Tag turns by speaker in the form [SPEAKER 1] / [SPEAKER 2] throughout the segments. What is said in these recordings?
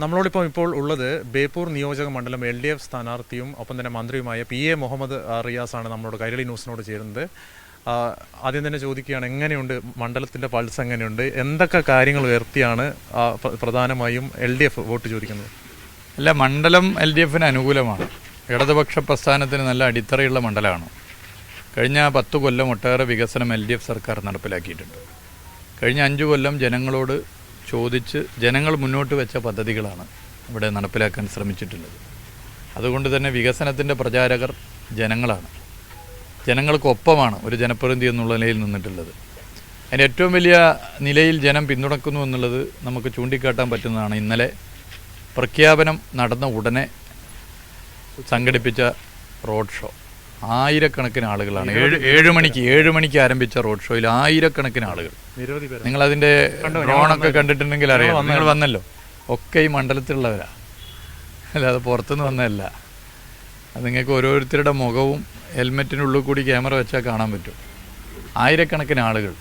[SPEAKER 1] നമ്മളോടിപ്പോൾ ഉള്ളത് ബേപ്പൂർ നിയോജക മണ്ഡലം LDF സ്ഥാനാർത്ഥിയും ഒപ്പം തന്നെ മന്ത്രിയുമായ PA മുഹമ്മദ് റിയാസാണ് നമ്മളോട് കൈരളി ന്യൂസിനോട് ചേരുന്നത്. ആദ്യം തന്നെ ചോദിക്കുകയാണ്, എങ്ങനെയുണ്ട് മണ്ഡലത്തിൻ്റെ പൾസ്, എങ്ങനെയുണ്ട്, എന്തൊക്കെ കാര്യങ്ങൾ ഉയർത്തിയാണ് പ്രധാനമായും LDF വോട്ട് ചോദിക്കുന്നത്?
[SPEAKER 2] അല്ല, മണ്ഡലം LDFന് അനുകൂലമാണ്. ഇടതുപക്ഷ പ്രസ്ഥാനത്തിന് നല്ല അടിത്തറയുള്ള മണ്ഡലമാണ്. കഴിഞ്ഞ 10 കൊല്ലം ഒട്ടേറെ വികസനം LDF സർക്കാർ നടപ്പിലാക്കിയിട്ടുണ്ട്. കഴിഞ്ഞ 5 കൊല്ലം ജനങ്ങളോട് ചോദിച്ച് ജനങ്ങൾ മുന്നോട്ട് വെച്ച പദ്ധതികളാണ് ഇവിടെ നടപ്പിലാക്കാൻ ശ്രമിച്ചിട്ടുള്ളത്. അതുകൊണ്ട് തന്നെ വികസനത്തിൻ്റെ പ്രചാരകർ ജനങ്ങളാണ്. ജനങ്ങൾക്കൊപ്പമാണ് ഒരു ജനപ്രതിനിധി എന്നുള്ള നിലയിൽ നിന്നിട്ടുള്ളത്. അതിൻ്റെ ഏറ്റവും വലിയ നിലയിൽ ജനം പിന്തുണക്കുന്നു എന്നുള്ളത് നമുക്ക് ചൂണ്ടിക്കാട്ടാൻ പറ്റുന്നതാണ്. ഇന്നലെ പ്രഖ്യാപനം നടന്ന ഉടനെ സംഘടിപ്പിച്ച റോഡ് ഷോ. ആയിരക്കണക്കിന് ആളുകളാണ്. 7 മണിക്ക് ആരംഭിച്ച റോഡ് ഷോയിൽ ആയിരക്കണക്കിന് ആളുകൾ. നിങ്ങളതിൻ്റെ ഡ്രോണൊക്കെ കണ്ടിട്ടുണ്ടെങ്കിൽ അറിയാം. നിങ്ങൾ വന്നല്ലോ. ഒക്കെ ഈ മണ്ഡലത്തിലുള്ളവരാണ്, അല്ലാതെ പുറത്തുനിന്ന് വന്നതല്ല. അത് നിങ്ങൾക്ക് ഓരോരുത്തരുടെ മുഖവും ഹെൽമെറ്റിനുള്ളിൽ കൂടി ക്യാമറ വെച്ചാൽ കാണാൻ പറ്റും. ആയിരക്കണക്കിന് ആളുകൾ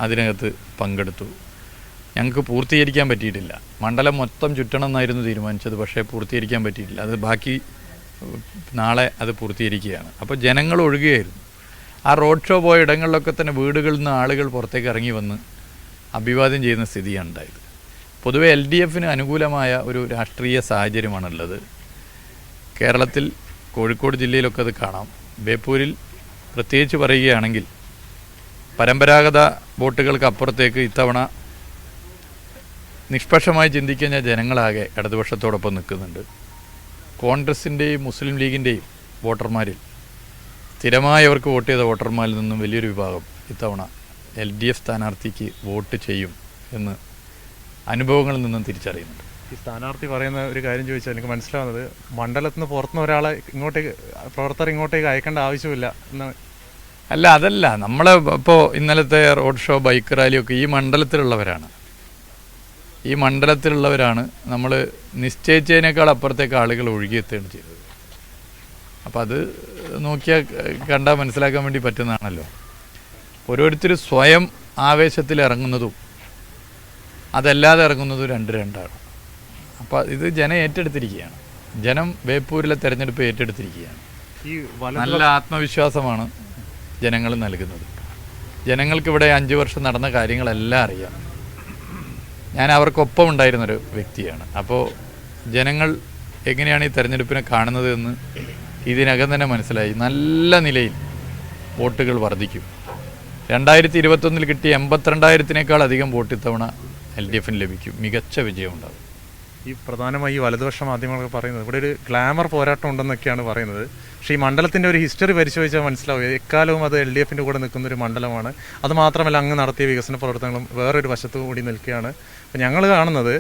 [SPEAKER 2] അതിനകത്ത് പങ്കെടുത്തു. ഞങ്ങൾക്ക് പൂർത്തീകരിക്കാൻ പറ്റിയിട്ടില്ല. മണ്ഡലം മൊത്തം ചുറ്റണം എന്നായിരുന്നു തീരുമാനിച്ചത്, പക്ഷേ പൂർത്തീകരിക്കാൻ പറ്റിയിട്ടില്ല. അത് ബാക്കി നാളെ അത് പൂർത്തീകരിക്കുകയാണ്. അപ്പോൾ ജനങ്ങൾ ഒഴുകുകയായിരുന്നു. ആ റോഡ് ഷോ പോയ ഇടങ്ങളിലൊക്കെ തന്നെ വീടുകളിൽ നിന്ന് ആളുകൾ പുറത്തേക്ക് ഇറങ്ങി വന്ന് അഭിവാദ്യം ചെയ്യുന്ന സ്ഥിതിയാണ് ഉണ്ടായത്. പൊതുവെ LDFന് അനുകൂലമായ ഒരു രാഷ്ട്രീയ സാഹചര്യമാണുള്ളത്. കേരളത്തിൽ കോഴിക്കോട് ജില്ലയിലൊക്കെ അത് കാണാം. ബേപ്പൂരിൽ പ്രത്യേകിച്ച് പറയുകയാണെങ്കിൽ പരമ്പരാഗത വോട്ടുകൾക്ക് അപ്പുറത്തേക്ക് ഇത്തവണ നിഷ്പക്ഷമായി ചിന്തിക്കുന്ന ജനങ്ങളാകെ ഇടതുപക്ഷത്തോടൊപ്പം നിൽക്കുന്നുണ്ട്. കോൺഗ്രസിൻ്റെയും മുസ്ലിം ലീഗിൻ്റെയും വോട്ടർമാരിൽ സ്ഥിരമായവർക്ക് വോട്ട് ചെയ്ത വോട്ടർമാരിൽ നിന്നും വലിയൊരു വിഭാഗം ഇത്തവണ LDF സ്ഥാനാർത്ഥിക്ക് വോട്ട് ചെയ്യും എന്ന് അനുഭവങ്ങളിൽ നിന്നും തിരിച്ചറിയുന്നുണ്ട്.
[SPEAKER 1] ഈ സ്ഥാനാർത്ഥി പറയുന്ന ഒരു കാര്യം ചോദിച്ചാൽ എനിക്ക് മനസ്സിലാവുന്നത്, മണ്ഡലത്തിൽ നിന്ന് പുറത്തുനിന്ന് ഒരാളെ പ്രവർത്തകർ ഇങ്ങോട്ടേക്ക് അയക്കേണ്ട ആവശ്യമില്ല എന്നാണ്.
[SPEAKER 2] അല്ല, അതല്ല. നമ്മൾ ഇപ്പോൾ ഇന്നലത്തെ റോഡ് ഷോ, ബൈക്ക് റാലിയൊക്കെ ഈ മണ്ഡലത്തിലുള്ളവരാണ്. നമ്മൾ നിശ്ചയിച്ചതിനേക്കാൾ അപ്പുറത്തേക്ക് ആളുകൾ ഒഴുകിയെത്തുകയാണ് ചെയ്തത്. അപ്പം അത് നോക്കിയാൽ കണ്ടാൽ മനസ്സിലാക്കാൻ വേണ്ടി പറ്റുന്നതാണല്ലോ. ഓരോരുത്തർ സ്വയം ആവേശത്തിൽ ഇറങ്ങുന്നതും അതല്ലാതെ ഇറങ്ങുന്നതും രണ്ടാണ്. അപ്പോൾ ഇത് ജനം ഏറ്റെടുത്തിരിക്കുകയാണ്. ജനം ബേപ്പൂരിലെ തെരഞ്ഞെടുപ്പ് ഏറ്റെടുത്തിരിക്കുകയാണ്. നല്ല ആത്മവിശ്വാസമാണ് ജനങ്ങൾ നൽകുന്നത്. ജനങ്ങൾക്കിവിടെ 5 വർഷം നടന്ന കാര്യങ്ങളെല്ലാം അറിയാം. ഞാൻ അവർക്കൊപ്പം ഉണ്ടായിരുന്നൊരു വ്യക്തിയാണ്. അപ്പോൾ ജനങ്ങൾ എങ്ങനെയാണ് ഈ തെരഞ്ഞെടുപ്പിനെ കാണുന്നത് എന്ന് ഇതിനകം തന്നെ മനസ്സിലായി. നല്ല നിലയിൽ വോട്ടുകൾ വർദ്ധിക്കും. 2021 കിട്ടിയ 82,000-നേക്കാൾ അധികം വോട്ട് ഇത്തവണ LDFന് ലഭിക്കും. മികച്ച വിജയമുണ്ടാകും.
[SPEAKER 1] ഈ പ്രധാനമായി ഈ വലതുപക്ഷ മാധ്യമങ്ങളൊക്കെ പറയുന്നത് ഇവിടെ ഒരു ഗ്ലാമർ പോരാട്ടം ഉണ്ടെന്നൊക്കെയാണ് പറയുന്നത്. പക്ഷേ ഈ മണ്ഡലത്തിൻ്റെ ഒരു ഹിസ്റ്ററി പരിശോധിച്ചാൽ മനസ്സിലാവും, എക്കാലവും അത് LDFൻ്റെ കൂടെ നിൽക്കുന്നൊരു മണ്ഡലമാണ്. അതുമാത്രമല്ല, അങ്ങ് നടത്തിയ വികസന പ്രവർത്തനങ്ങളും വേറൊരു വശത്തു കൂടി നിൽക്കുകയാണ്. അപ്പം ഞങ്ങൾ കാണുന്നത്,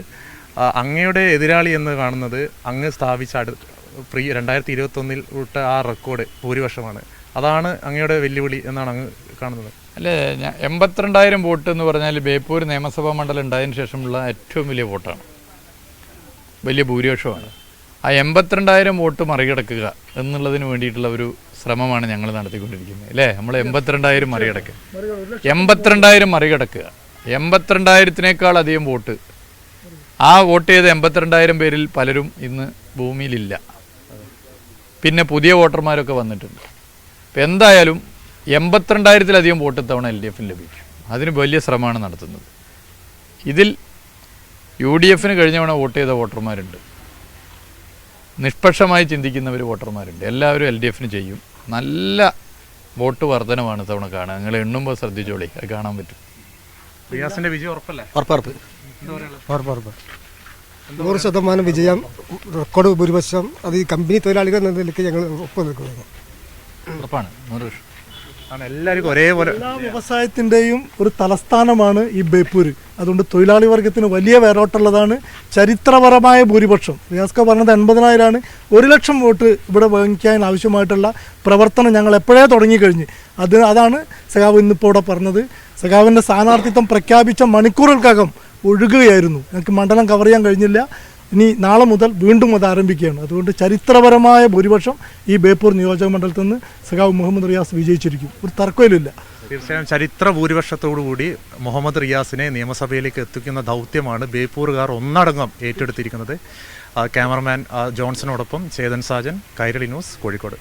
[SPEAKER 1] അങ്ങയുടെ എതിരാളി എന്ന് കാണുന്നത് അങ്ങ് സ്ഥാപിച്ച 2021 വിട്ട ആ റെക്കോർഡ് ഭൂരിപക്ഷമാണ്. അതാണ് അങ്ങയുടെ വെല്ലുവിളി എന്നാണ് അങ്ങ് കാണുന്നത്.
[SPEAKER 2] അല്ലേ, 82,000 വോട്ട് എന്ന് പറഞ്ഞാൽ ബേപ്പൂർ നിയമസഭാ മണ്ഡലം ഉണ്ടായതിനു ശേഷമുള്ള ഏറ്റവും വലിയ വോട്ടാണ്, വലിയ ഭൂരിപക്ഷമാണ്. ആ 82,000 വോട്ട് മറികടക്കുക എന്നുള്ളതിന് വേണ്ടിയിട്ടുള്ള ഒരു ശ്രമമാണ് ഞങ്ങൾ നടത്തിക്കൊണ്ടിരിക്കുന്നത്. അല്ലേ, നമ്മൾ 82,000 മറികടക്കുക, 82,000 മറികടക്കുക. 82,000-നേക്കാൾ അധികം വോട്ട്. ആ വോട്ട് ചെയ്ത 82,000 പേരിൽ പലരും ഇന്ന് ഭൂമിയിലില്ല. പിന്നെ പുതിയ വോട്ടർമാരൊക്കെ വന്നിട്ടുണ്ട്. അപ്പം എന്തായാലും 82,000-ലധികം വോട്ട് തവണ LDFന് ലഭിക്കും. അതിന് വലിയ ശ്രമമാണ് നടത്തുന്നത്. ഇതിൽ UDFന് കഴിഞ്ഞ തവണ വോട്ട് ചെയ്ത വോട്ടർമാരുണ്ട്, നിഷ്പക്ഷമായി ചിന്തിക്കുന്നവർ വോട്ടർമാരുണ്ട്. എല്ലാവരും LDFന് ചെയ്യും. നല്ല വോട്ട് വർധനമാണ് തവണ കാണുക. നിങ്ങൾ എണ്ണുമ്പോൾ ശ്രദ്ധിച്ചോളി, അത് കാണാൻ പറ്റും.
[SPEAKER 1] റിയാസിന്റെ വിജയം ഉറപ്പല്ലേ?
[SPEAKER 3] ഉറപ്പ് 100% വിജയം, റെക്കോർഡ് ഭൂരിപക്ഷം. അത് ഈ കമ്പനി തൊഴിലാളികൾ എന്ന നിലയ്ക്ക് ഞങ്ങൾ ഒപ്പം നിൽക്കുന്നത്
[SPEAKER 2] ഉറപ്പാണ്. 100%.
[SPEAKER 1] എല്ലാവർക്കും ഒരേപോലെ.
[SPEAKER 4] എല്ലാ വ്യവസായത്തിൻ്റെയും ഒരു തലസ്ഥാനമാണ് ഈ ബേപ്പൂർ. അതുകൊണ്ട് തൊഴിലാളി വർഗത്തിന് വലിയ വേരോട്ടുള്ളതാണ്. ചരിത്രപരമായ ഭൂരിപക്ഷം. റിയാസ്ക പറഞ്ഞത് 80,000-ആണ്. 1,00,000 വോട്ട് ഇവിടെ വാങ്ങിക്കാൻ ആവശ്യമായിട്ടുള്ള പ്രവർത്തനം ഞങ്ങൾ എപ്പോഴേ തുടങ്ങിക്കഴിഞ്ഞ്. അതാണ് സഖാവ് ഇന്നിപ്പോൾ ഇവിടെ പറഞ്ഞത്. സഖാവിൻ്റെ സ്ഥാനാർത്ഥിത്വം പ്രഖ്യാപിച്ച മണിക്കൂറുകൾക്കകം ഒഴുകുകയായിരുന്നു. ഞങ്ങൾക്ക് മണ്ഡലം കവർ ചെയ്യാൻ കഴിഞ്ഞില്ല. ഇനി നാളെ മുതൽ വീണ്ടും അത് ആരംഭിക്കുകയാണ്. അതുകൊണ്ട് ചരിത്രപരമായ ഭൂരിപക്ഷം ഈ ബേപ്പൂർ നിയോജക മണ്ഡലത്തിൽ നിന്ന് സഖാവ് മുഹമ്മദ് റിയാസ് വിജയിച്ചിരിക്കും. ഒരു തർക്കമില്ല.
[SPEAKER 1] തീർച്ചയായും ചരിത്ര ഭൂരിപക്ഷത്തോടുകൂടി മുഹമ്മദ് റിയാസിനെ നിയമസഭയിലേക്ക് എത്തിക്കുന്ന ദൗത്യമാണ് ബേപ്പൂറുകാർ ഒന്നടങ്കം ഏറ്റെടുത്തിരിക്കുന്നത്. ക്യാമറമാൻ ജോൺസണോടൊപ്പം ചേതൻ സാജൻ, കൈരളി ന്യൂസ്, കോഴിക്കോട്.